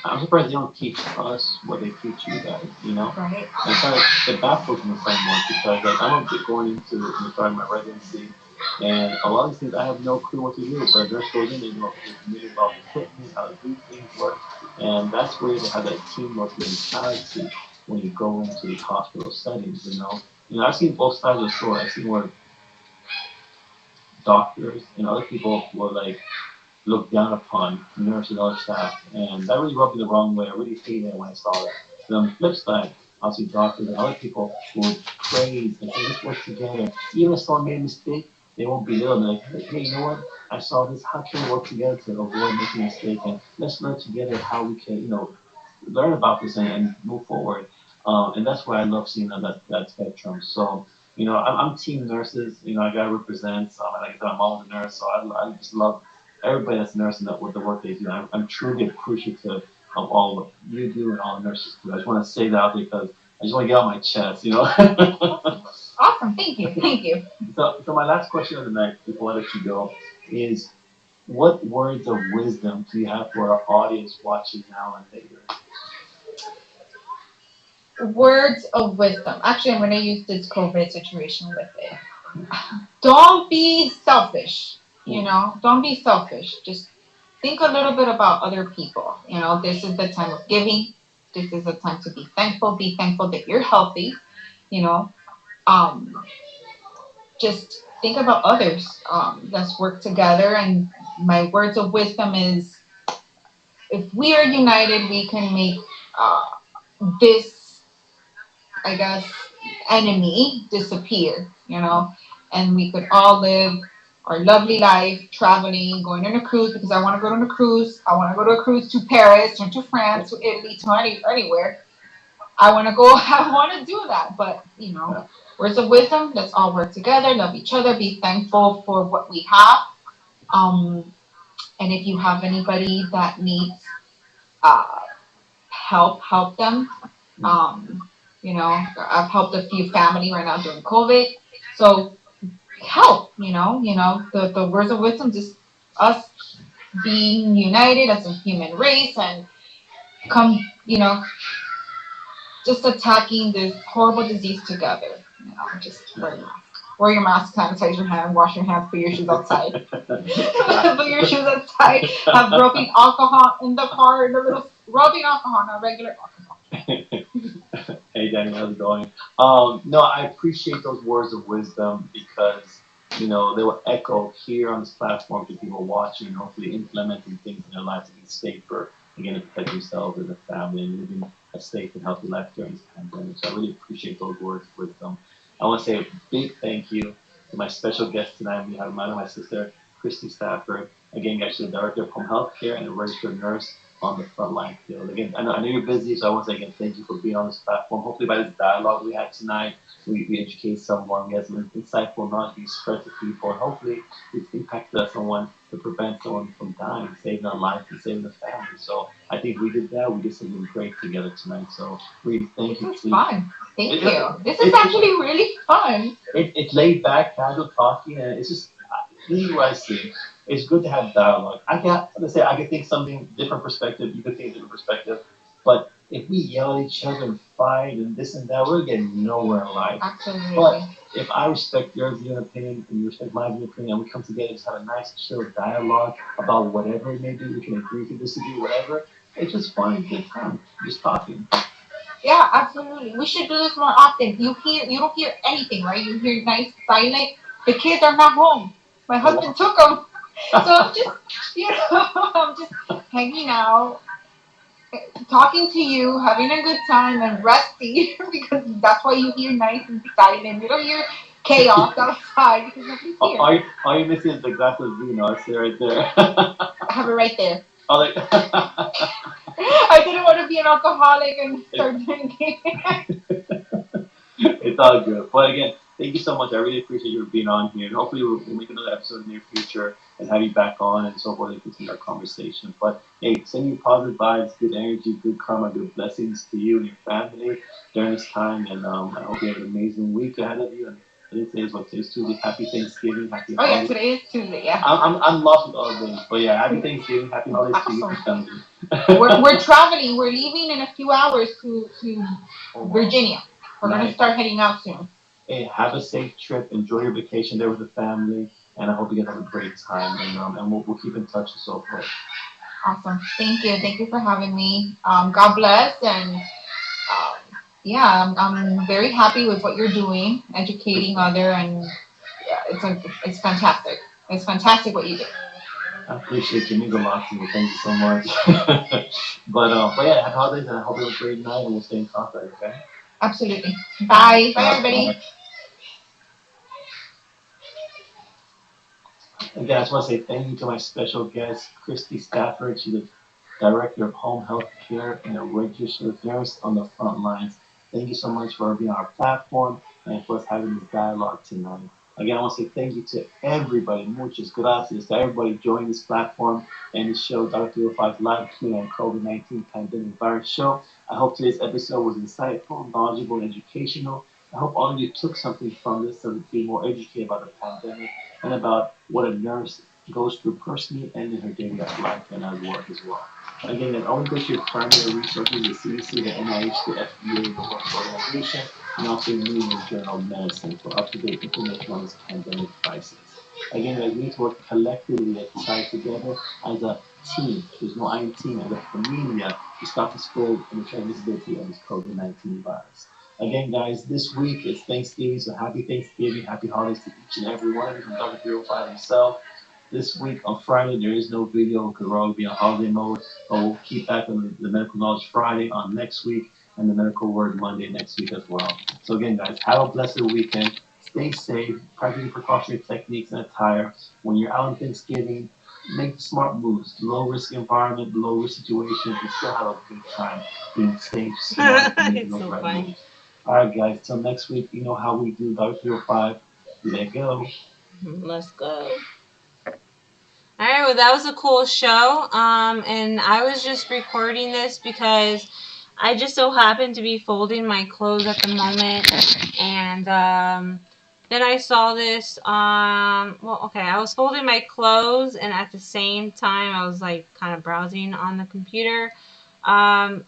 I'm surprised they don't teach us what they teach you guys, Right. And kind of it baffles me somewhat because like I'm going into starting my residency, and a lot of these things I have no clue what to do. But a nurse goes in, they know about equipment, how to do things work, and that's where they have that teamwork mentality when you go into these hospital settings. I've seen both sides of the story. I've seen where doctors and other people were like looked down upon nurses and other staff, and that really rubbed me the wrong way. I really hated it when I saw that. And on the flip side, I'll see doctors and other people who will praise and say, let's work together. Even if someone made a mistake, they won't belittle them. They're like, hey, you know what? I saw this. How can we work together to avoid making a mistake? And let's learn together how we can, learn about this and move forward. And that's why I love seeing that spectrum. So, I'm team nurses. I got to represent. Like I said, I'm always a nurse, so I just love everybody that's nursing that with the work they do. I'm truly appreciative of all what you do and all the nurses do. I just want to say that because I just want to get out my chest, Awesome. Thank you. Thank you. So my last question of the night before I let you go is, what words of wisdom do you have for our audience watching now and later? Words of wisdom. Actually, I'm going to use this COVID situation with it. Don't be selfish. Don't be selfish. Just think a little bit about other people. This is the time of giving. This is the time to be thankful. Be thankful that you're healthy. Just think about others. Let's work together. And my words of wisdom is, if we are united, we can make this, I guess, enemy disappear. And we could all live our lovely life, traveling, going on a cruise, because I want to go on a cruise. I want to go to a cruise to Paris or to France, to Italy, to anywhere. I want to go. I want to do that. But, words of wisdom, let's all work together, love each other, be thankful for what we have. And if you have anybody that needs help them. I've helped a few family right now during COVID. So help, the words of wisdom, just us being united as a human race and come, just attacking this horrible disease together. Just wear your mask, sanitize your hand, wash your hands, put your shoes outside. Put your shoes outside. Have rubbing alcohol in the car, the little rubbing alcohol, not regular alcohol. Hey, Danny, how's it going? No, I appreciate those words of wisdom because, they will echo here on this platform to people watching, hopefully implementing things in their lives to be safer, again, to protect yourselves and the family and living a safe and healthy life during this pandemic. So I really appreciate those words of wisdom. I want to say a big thank you to my special guest tonight. We have my sister, Cristystarr. Again, actually the Director of Home Health Care and a registered nurse on the frontline field. Again, I know you're busy, so I want to say again thank you for being on this platform. Hopefully by this dialogue we had tonight, we educate someone, we have some insightful knowledge we spread to people, and hopefully it's impacted someone to prevent someone from dying, saving a life and saving a family. So I think we did that. We did something great together tonight. So really thank you. This is fun. Thank you. This is actually really fun. It's laid back, casual talking, and it's just this is what I see. It's good to have dialogue. I can think something different perspective. You could think different perspective, but if we yell at each other and fight and this and that, we're getting nowhere in life. Absolutely. But if I respect your view and opinion, and you respect my view and opinion, and we come together and just have a nice, chill dialogue about whatever it may be, we can agree to disagree, whatever. It's just fun, good time, just talking. Yeah, absolutely. We should do this more often. You don't hear anything, right? You hear nice silent. The kids are not home. My husband took them. I'm just, I'm just hanging out, talking to you, having a good time, and resting because that's why you hear nice and silent. You don't hear chaos outside because nobody's here. All you missing is the glass of vino. I see it right there. I have it right there. Oh, like, I didn't want to be an alcoholic and start drinking. it's all good. But again, thank you so much. I really appreciate you being on here. And hopefully we'll make another episode in the near future and have you back on and so forth and continue our conversation. But hey, send you positive vibes, good energy, good karma, good blessings to you and your family during this time. And I hope you have an amazing week ahead of you. And I think today is what? Today's Tuesday. Happy Thanksgiving. Happy Oh, yeah, holidays. today is Tuesday, yeah. I'm lost with all the days. But yeah, happy Thanksgiving. Happy holidays to you and your family. We're traveling. We're leaving in a few hours to Virginia. We're going to start heading out soon. Hey, have a safe trip. Enjoy your vacation there with the family. And I hope you guys have a great time. And we'll keep in touch and so forth. Awesome. Thank you. Thank you for having me. God bless. And yeah, I'm very happy with what you're doing, educating other. And yeah, it's fantastic. It's fantastic what you do. I appreciate you. It means a lot to me. Thank you so much. but yeah, happy holidays, and I hope you have a great night, and we'll stay in contact, okay? Absolutely. Bye. Bye, everybody. Again, I just want to say thank you to my special guest, Cristystarr. She's the Director of Home Health Care and a registered nurse on the front lines. Thank you so much for being on our platform and for us having this dialogue tonight. Again, I want to say thank you to everybody, muchas gracias, to everybody joining this platform and the show, Dr.305's live Q&A and COVID-19 pandemic virus show. I hope today's episode was insightful, knowledgeable, and educational. I hope all of you took something from this so to be more educated about the pandemic and about what a nurse goes through personally and in her daily life and at work as well. Again, it always go to your primary resources, the CDC, the NIH, the FDA, the World Health Organization, and also the New England Journal of Medicine for up-to-date information on this pandemic crisis. Again, guys, we need to work collectively as a society together as a team. There's no I in team, as a familia to stop the spread and the transmissibility of this COVID-19 virus. Again, guys, this week is Thanksgiving, so happy Thanksgiving, happy holidays to each and every one of you from Dr. 305 himself. This week on Friday, there is no video because we're all be on holiday mode, but we'll keep back on the Medical Knowledge Friday on next week and the Medical Word Monday next week as well. So again, guys, have a blessed weekend. Stay safe, practice precautionary techniques and attire. When you're out on Thanksgiving, make smart moves. Low risk environment, low risk situations, and still have a good time being safe, smart, and making the right moves. Alright guys, till next week, you know how we do Dr. 305. Let go. Let's go. Alright, well that was a cool show. And I was just recording this because I just so happened to be folding my clothes at the moment, and then I saw this. Well, okay, I was folding my clothes, and at the same time, I was like kind of browsing on the computer, and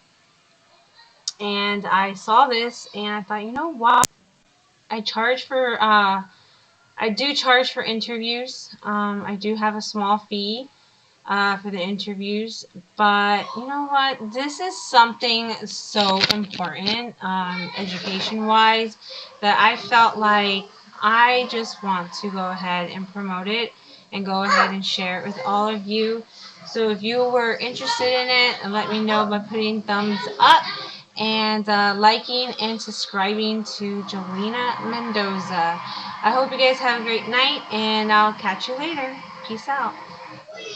I saw this, and I thought, you know what? I charge for. I do charge for interviews. I do have a small fee for the interviews, but you know what, this is something so important education wise that I felt like I just want to go ahead and promote it and go ahead and share it with all of you. So if you were interested in it, let me know by putting thumbs up and liking and subscribing to Jolina Mendoza. I hope you guys have a great night, and I'll catch you later. Peace out.